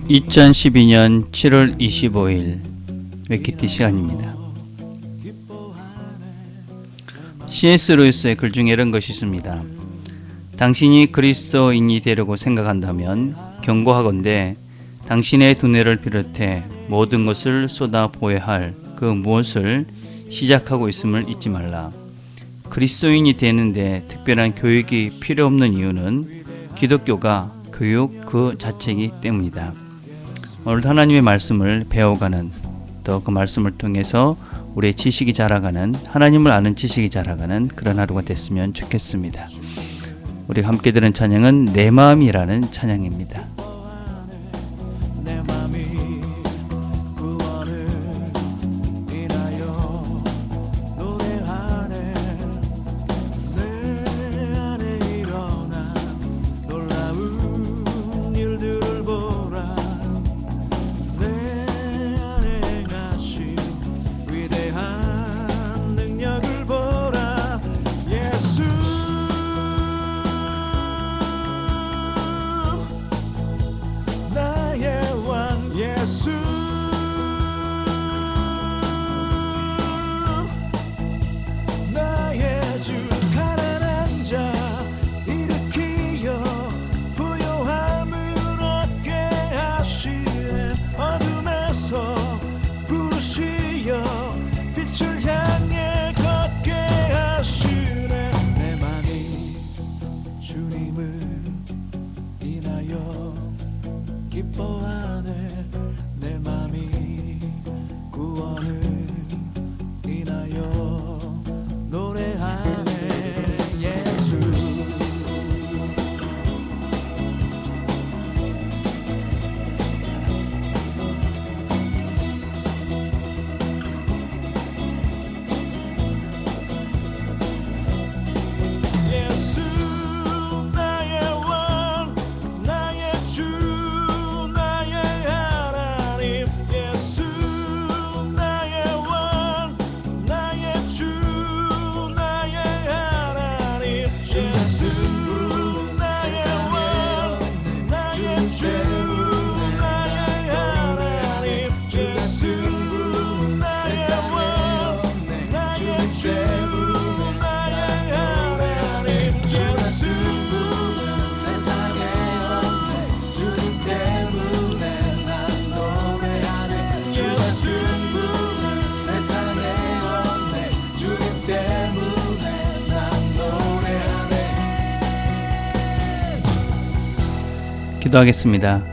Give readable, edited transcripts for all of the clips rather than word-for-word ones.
2012년 7월 25일 웨키티 시간입니다. C.S. 루이스의 글 중에 이런 것이 있습니다. 당신이 그리스도인이 되려고 생각한다면 경고하건대 당신의 두뇌를 비롯해 모든 것을 쏟아 부어야 할 그 무엇을 시작하고 있음을 잊지 말라. 그리스도인이 되는데 특별한 교육이 필요 없는 이유는 기독교가 교육 그 자체이기 때문이다. 오늘 하나님의 말씀을 배워가는, 또 그 말씀을 통해서 우리의 지식이 자라가는, 하나님을 아는 지식이 자라가는 그런 하루가 됐으면 좋겠습니다. 우리가 함께 들은 찬양은 내 마음이라는 찬양입니다. 기뻐하네 내 맘이 구원을 인하여 노래하네 예수. 기도하겠습니다.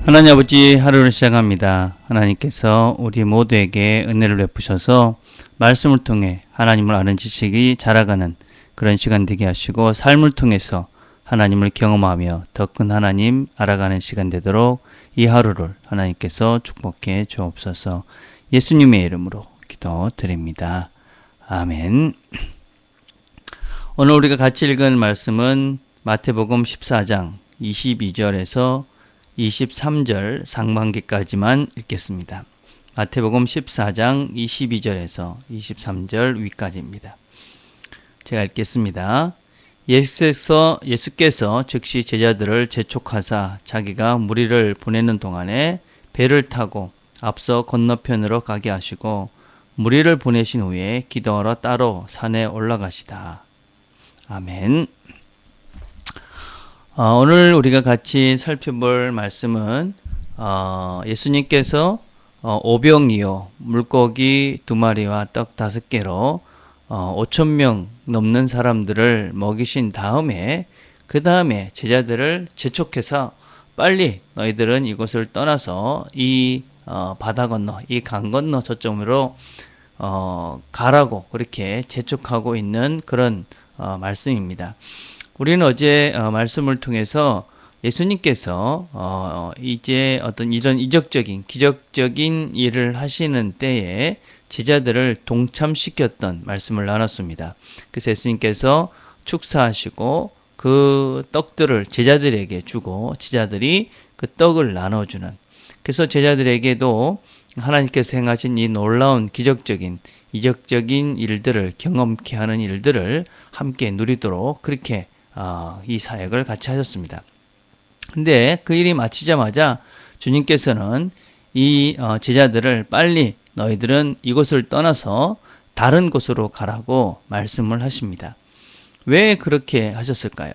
하나님 아버지, 하루를 시작합니다. 하나님께서 우리 모두에게 은혜를 베푸셔서 말씀을 통해 하나님을 아는 지식이 자라가는 그런 시간 되게 하시고, 삶을 통해서 하나님을 경험하며 더 큰 하나님 알아가는 시간 되도록 이 하루를 하나님께서 축복해 주옵소서. 예수님의 이름으로 기도드립니다. 아멘. 오늘 우리가 같이 읽은 말씀은 마태복음 14장 22절에서 23절 상반기까지만 읽겠습니다. 마태복음 14장 22절에서 23절 위까지입니다. 제가 읽겠습니다. 예수께서 즉시 제자들을 재촉하사 자기가 무리를 보내는 동안에 배를 타고 앞서 건너편으로 가게 하시고 무리를 보내신 후에 기도하러 따로 산에 올라가시다. 아멘. 오늘 우리가 같이 살펴볼 말씀은 예수님께서 오병이어 물고기 2마리와 떡 5개로 5,000명 넘는 사람들을 먹이신 다음에, 그 다음에 제자들을 재촉해서 빨리 너희들은 이곳을 떠나서 이 바다 건너, 이 강 건너 저쪽으로 가라고 그렇게 재촉하고 있는 그런 말씀입니다. 우리는 어제 말씀을 통해서 예수님께서 이제 어떤 이런 이적적인 기적적인 일을 하시는 때에 제자들을 동참시켰던 말씀을 나눴습니다. 그래서 예수님께서 축사하시고 그 떡들을 제자들에게 주고 제자들이 그 떡을 나눠주는, 그래서 제자들에게도 하나님께서 행하신 이 놀라운 기적적인 이적적인 일들을 경험케 하는 일들을 함께 누리도록 그렇게 이 사역을 같이 하셨습니다. 근데 그 일이 마치자마자 주님께서는 이 제자들을 빨리 너희들은 이곳을 떠나서 다른 곳으로 가라고 말씀을 하십니다. 왜 그렇게 하셨을까요?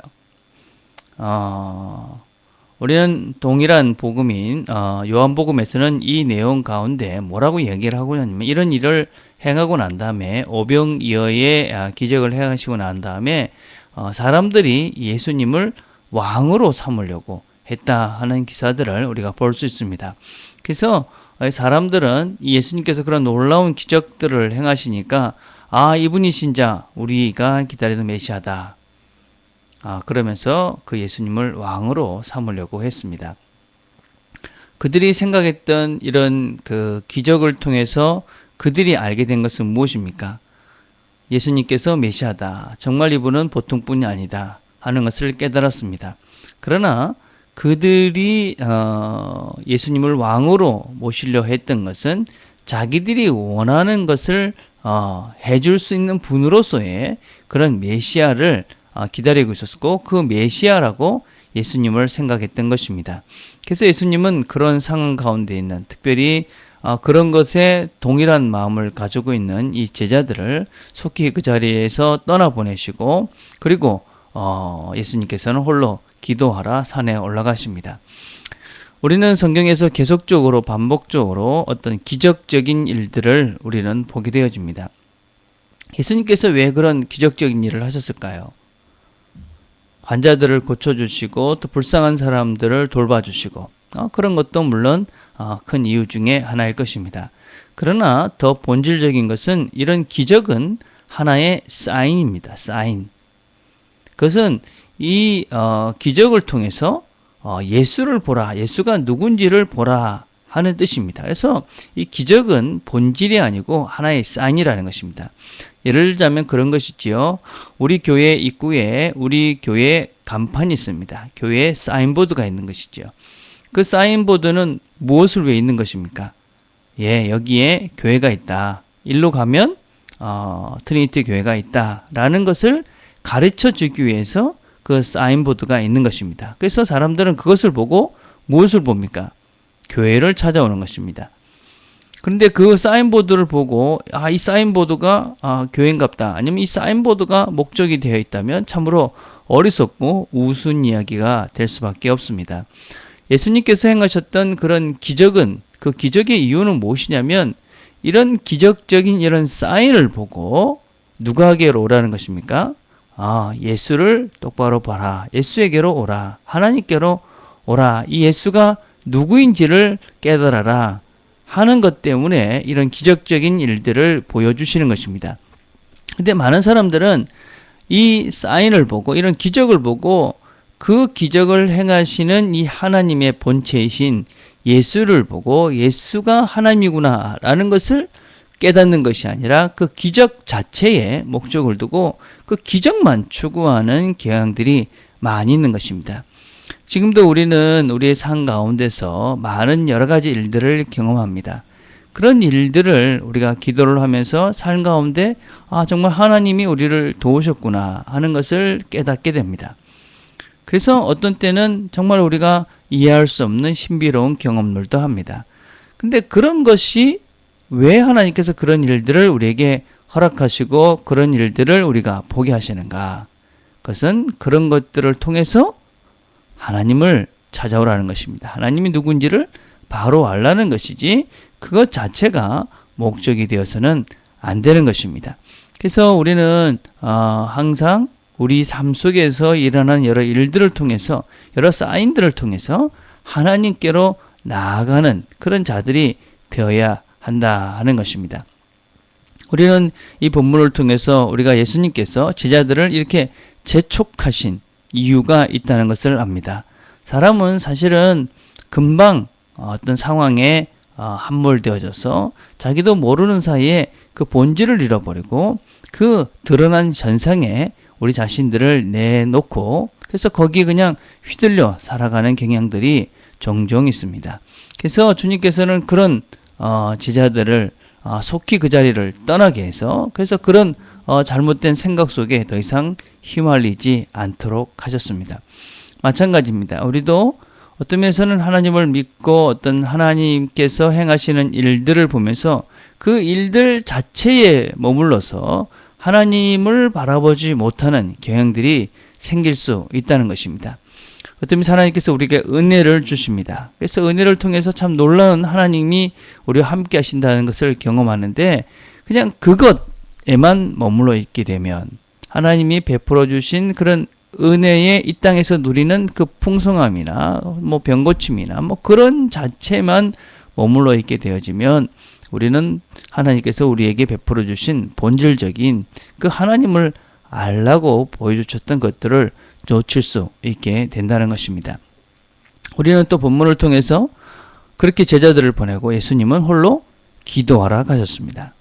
우리는 동일한 복음인 요한복음에서는 이 내용 가운데 뭐라고 얘기를 하고냐면 이런 일을 행하고 난 다음에 오병이어의 기적을 행하시고 난 다음에 사람들이 예수님을 왕으로 삼으려고 했다 하는 기사들을 우리가 볼 수 있습니다. 그래서 사람들은 예수님께서 그런 놀라운 기적들을 행하시니까 이분이 진짜 우리가 기다리던 메시아다. 그러면서 그 예수님을 왕으로 삼으려고 했습니다. 그들이 생각했던 이런 그 기적을 통해서 그들이 알게 된 것은 무엇입니까? 예수님께서 메시아다. 정말 이분은 보통뿐이 아니다 하는 것을 깨달았습니다. 그러나 그들이 예수님을 왕으로 모시려 했던 것은 자기들이 원하는 것을 해줄 수 있는 분으로서의 그런 메시아를 기다리고 있었고 그 메시아라고 예수님을 생각했던 것입니다. 그래서 예수님은 그런 상황 가운데 있는 특별히 그런 것에 동일한 마음을 가지고 있는 이 제자들을 속히 그 자리에서 떠나보내시고 그리고 예수님께서는 홀로 기도하라 산에 올라가십니다. 우리는 성경에서 계속적으로 반복적으로 어떤 기적적인 일들을 우리는 보게 되어집니다. 예수님께서 왜 그런 기적적인 일을 하셨을까요? 환자들을 고쳐주시고 또 불쌍한 사람들을 돌봐주시고 그런 것도 물론 큰 이유 중에 하나일 것입니다. 그러나 더 본질적인 것은 이런 기적은 하나의 사인입니다. 사인. 그것은 이 기적을 통해서 예수를 보라, 예수가 누군지를 보라 하는 뜻입니다. 그래서 이 기적은 본질이 아니고 하나의 사인이라는 것입니다. 예를 들자면 그런 것이지요. 우리 교회 입구에 우리 교회 간판이 있습니다. 교회에 사인보드가 있는 것이죠. 그 사인보드는 무엇을 위해 있는 것입니까? 여기에 교회가 있다. 일로 가면 트리니티 교회가 있다라는 것을 가르쳐 주기 위해서 그 사인보드가 있는 것입니다. 그래서 사람들은 그것을 보고 무엇을 봅니까? 교회를 찾아오는 것입니다. 그런데 그 사인보드를 보고 이 사인보드가 교회인갑다. 아니면 이 사인보드가 목적이 되어 있다면 참으로 어리석고 우스운 이야기가 될 수밖에 없습니다. 예수님께서 행하셨던 그런 기적은 그 기적의 이유는 무엇이냐면 이런 기적적인 이런 사인을 보고 누구에게로 오라는 것입니까? 예수를 똑바로 봐라. 예수에게로 오라. 하나님께로 오라. 이 예수가 누구인지를 깨달아라 하는 것 때문에 이런 기적적인 일들을 보여주시는 것입니다. 근데 많은 사람들은 이 사인을 보고 이런 기적을 보고 그 기적을 행하시는 이 하나님의 본체이신 예수를 보고 예수가 하나님이구나 라는 것을 깨닫는 것이 아니라 그 기적 자체에 목적을 두고 그 기적만 추구하는 경향들이 많이 있는 것입니다. 지금도 우리는 우리의 삶 가운데서 많은 여러 가지 일들을 경험합니다. 그런 일들을 우리가 기도를 하면서 삶 가운데 정말 하나님이 우리를 도우셨구나 하는 것을 깨닫게 됩니다. 그래서 어떤 때는 정말 우리가 이해할 수 없는 신비로운 경험들도 합니다. 근데 그런 것이 왜 하나님께서 그런 일들을 우리에게 허락하시고 그런 일들을 우리가 보게 하시는가? 그것은 그런 것들을 통해서 하나님을 찾아오라는 것입니다. 하나님이 누군지를 바로 알라는 것이지 그것 자체가 목적이 되어서는 안 되는 것입니다. 그래서 우리는 항상 우리 삶 속에서 일어나는 여러 일들을 통해서 여러 사인들을 통해서 하나님께로 나아가는 그런 자들이 되어야 한다 하는 것입니다. 우리는 이 본문을 통해서 우리가 예수님께서 제자들을 이렇게 재촉하신 이유가 있다는 것을 압니다. 사람은 사실은 금방 어떤 상황에 함몰되어져서 자기도 모르는 사이에 그 본질을 잃어버리고 그 드러난 현상에 우리 자신들을 내놓고 그래서 거기에 그냥 휘둘려 살아가는 경향들이 종종 있습니다. 그래서 주님께서는 그런 제자들을 속히 그 자리를 떠나게 해서 그래서 그런 잘못된 생각 속에 더 이상 휘말리지 않도록 하셨습니다. 마찬가지입니다. 우리도 어떤 면에서는 하나님을 믿고 어떤 하나님께서 행하시는 일들을 보면서 그 일들 자체에 머물러서 하나님을 바라보지 못하는 경향들이 생길 수 있다는 것입니다. 어떤 면에서 하나님께서 우리에게 은혜를 주십니다. 그래서 은혜를 통해서 참 놀라운 하나님이 우리와 함께 하신다는 것을 경험하는데 그냥 그것에만 머물러 있게 되면 하나님이 베풀어 주신 그런 은혜에 이 땅에서 누리는 그 풍성함이나 뭐 병고침이나 뭐 그런 자체만 머물러 있게 되어지면 우리는 하나님께서 우리에게 베풀어 주신 본질적인 그 하나님을 알라고 보여주셨던 것들을 놓칠 수 있게 된다는 것입니다. 우리는 또 본문을 통해서 그렇게 제자들을 보내고 예수님은 홀로 기도하러 가셨습니다.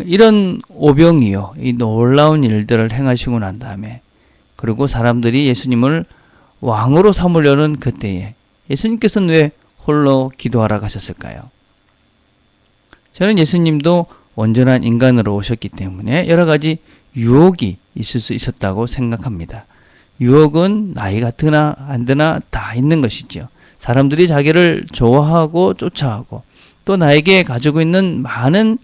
이런 오병이요, 이 놀라운 일들을 행하시고 난 다음에 그리고 사람들이 예수님을 왕으로 삼으려는 그때에 예수님께서는 왜 홀로 기도하러 가셨을까요? 저는 예수님도 온전한 인간으로 오셨기 때문에 여러 가지 유혹이 있을 수 있었다고 생각합니다. 유혹은 나이가 드나 안 드나 다 있는 것이죠. 사람들이 자기를 좋아하고 쫓아하고 또 나에게 가지고 있는 많은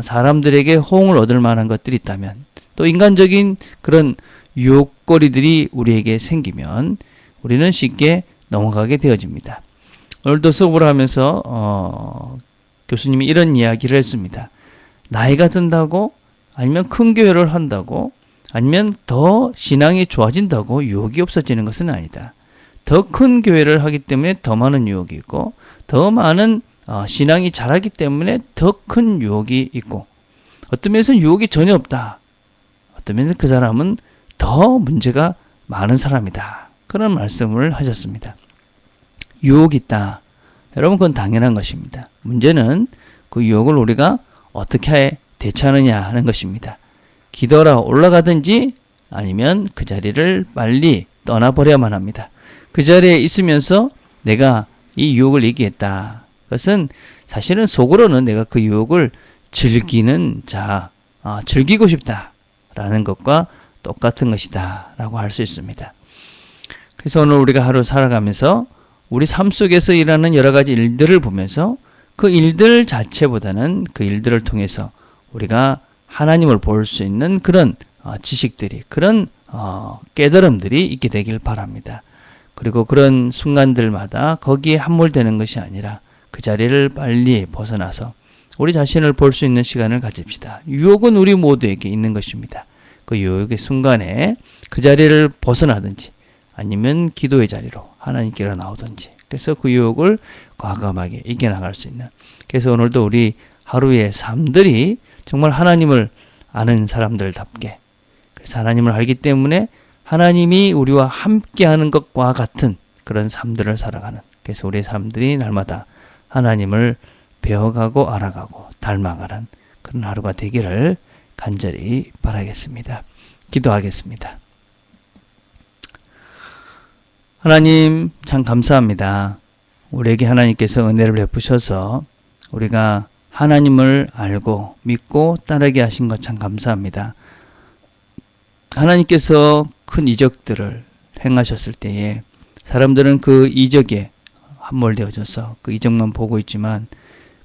사람들에게 호응을 얻을 만한 것들이 있다면 또 인간적인 그런 유혹거리들이 우리에게 생기면 우리는 쉽게 넘어가게 되어집니다. 오늘도 수업을 하면서 교수님이 이런 이야기를 했습니다. 나이가 든다고 아니면 큰 교회를 한다고 아니면 더 신앙이 좋아진다고 유혹이 없어지는 것은 아니다. 더 큰 교회를 하기 때문에 더 많은 유혹이 있고 더 많은 신앙이 자라기 때문에 더 큰 유혹이 있고 어떤 면에서는 유혹이 전혀 없다. 어떤 면에서는 그 사람은 더 문제가 많은 사람이다. 그런 말씀을 하셨습니다. 유혹이 있다. 여러분 그건 당연한 것입니다. 문제는 그 유혹을 우리가 어떻게 대처하느냐 하는 것입니다. 기도하러 올라가든지 아니면 그 자리를 빨리 떠나버려야만 합니다. 그 자리에 있으면서 내가 이 유혹을 이기겠다. 그것은 사실은 속으로는 내가 그 유혹을 즐기는 즐기고 싶다라는 것과 똑같은 것이다 라고 할 수 있습니다. 그래서 오늘 우리가 하루 살아가면서 우리 삶 속에서 일하는 여러 가지 일들을 보면서 그 일들 자체보다는 그 일들을 통해서 우리가 하나님을 볼 수 있는 그런 지식들이 그런 깨달음들이 있게 되길 바랍니다. 그리고 그런 순간들마다 거기에 함몰되는 것이 아니라 그 자리를 빨리 벗어나서 우리 자신을 볼 수 있는 시간을 가집시다. 유혹은 우리 모두에게 있는 것입니다. 그 유혹의 순간에 그 자리를 벗어나든지 아니면 기도의 자리로 하나님께로 나오든지 그래서 그 유혹을 과감하게 이겨나갈 수 있는 그래서 오늘도 우리 하루의 삶들이 정말 하나님을 아는 사람들답게 그래서 하나님을 알기 때문에 하나님이 우리와 함께하는 것과 같은 그런 삶들을 살아가는 그래서 우리의 삶들이 날마다 하나님을 배워가고 알아가고 닮아가는 그런 하루가 되기를 간절히 바라겠습니다. 기도하겠습니다. 하나님 참 감사합니다. 우리에게 하나님께서 은혜를 베푸셔서 우리가 하나님을 알고 믿고 따르게 하신 것 참 감사합니다. 하나님께서 큰 이적들을 행하셨을 때에 사람들은 그 이적에 함몰되어져서 그 이적만 보고 있지만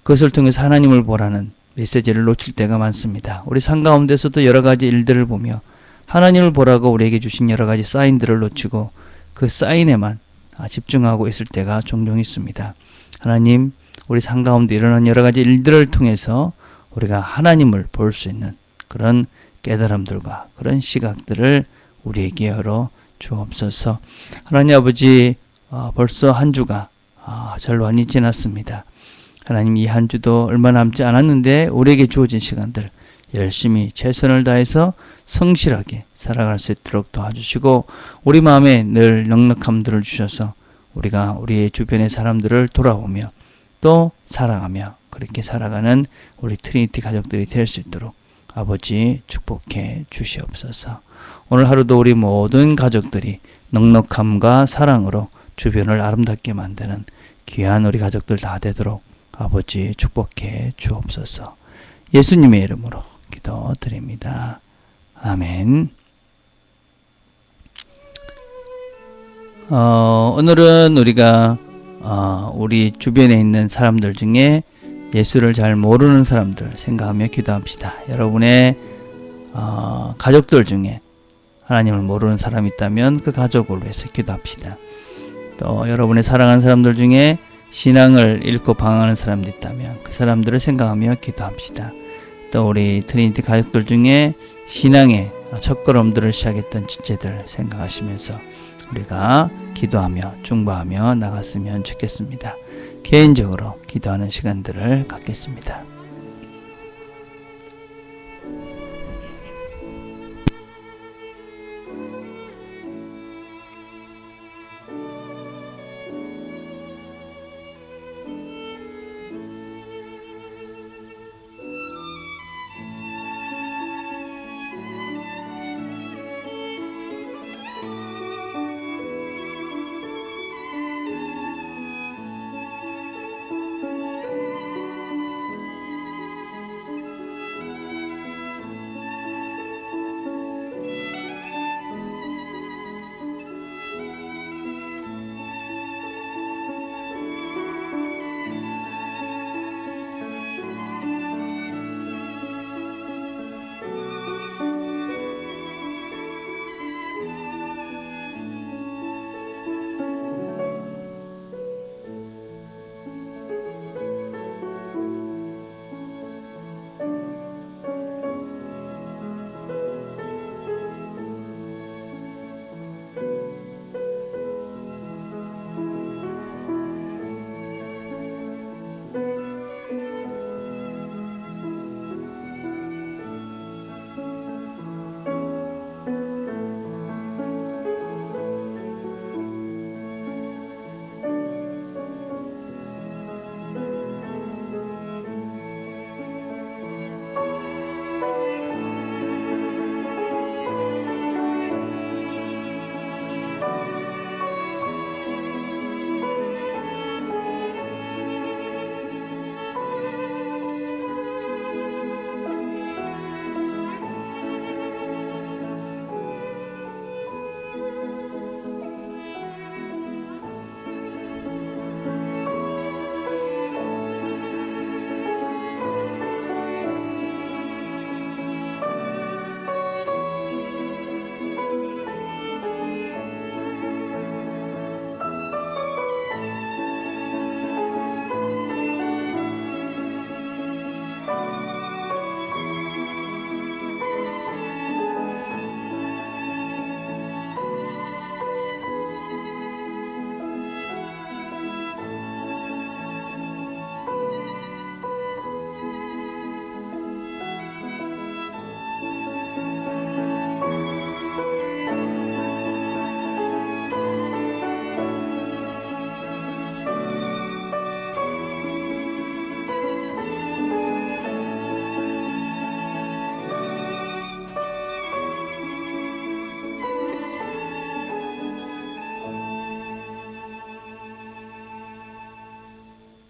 그것을 통해서 하나님을 보라는 메시지를 놓칠 때가 많습니다. 우리 삶 가운데서도 여러 가지 일들을 보며 하나님을 보라고 우리에게 주신 여러 가지 사인들을 놓치고 그 사인에만 집중하고 있을 때가 종종 있습니다. 하나님, 우리 삶 가운데 일어난 여러 가지 일들을 통해서 우리가 하나님을 볼 수 있는 그런 깨달음들과 그런 시각들을 우리에게 열어 주옵소서. 하나님 아버지, 벌써 한 주가 절반이 지났습니다. 하나님 이 한 주도 얼마 남지 않았는데 우리에게 주어진 시간들 열심히 최선을 다해서 성실하게 살아갈 수 있도록 도와주시고 우리 마음에 늘 넉넉함들을 주셔서 우리가 우리의 주변의 사람들을 돌아보며 또 살아가며 그렇게 살아가는 우리 트리니티 가족들이 될 수 있도록 아버지 축복해 주시옵소서. 오늘 하루도 우리 모든 가족들이 넉넉함과 사랑으로 주변을 아름답게 만드는 귀한 우리 가족들 다 되도록 아버지 축복해 주옵소서. 예수님의 이름으로 기도드립니다. 아멘. 오늘은 우리가 우리 주변에 있는 사람들 중에 예수를 잘 모르는 사람들 생각하며 기도합시다. 여러분의 가족들 중에 하나님을 모르는 사람이 있다면 그 가족을 위해서 기도합시다. 또 여러분의 사랑하는 사람들 중에 신앙을 잃고 방황하는 사람도 있다면 그 사람들을 생각하며 기도합시다. 또 우리 트리니티 가족들 중에 신앙의 첫걸음들을 시작했던 지체들 생각하시면서 우리가 기도하며 중보하며 나갔으면 좋겠습니다. 개인적으로 기도하는 시간들을 갖겠습니다.